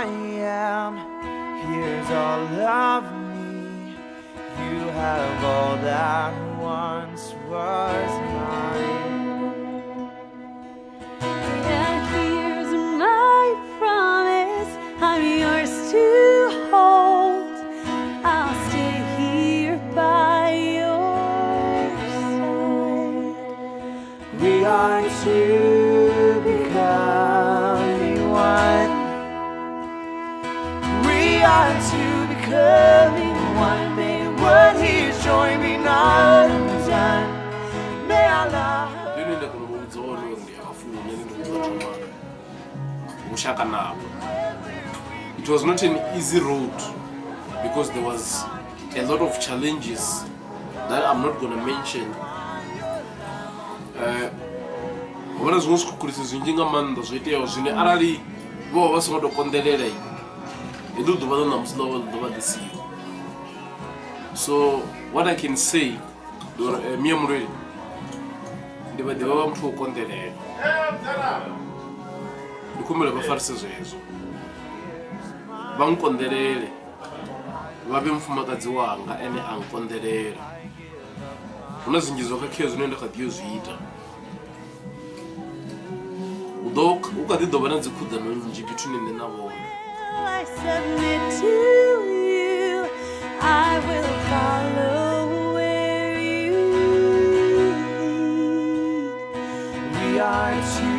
I am. Here's all of me. You have all that once was mine. And here's my promise, I'm yours to hold. I'll stay here by your side. We are two becoming one. We are two becoming one. May what He's joined me not undone. May our love. It was not an easy road because there was a lot of challenges that I'm not going to mention. So what I can say, bankondelele babe mfumakazi wanga ene ankondelele unazingizo kakhezo nenda kadiyozita udok ukadidobana nzikhuda nonjibithune nabo. I submit to you, I will follow where you lead. We are two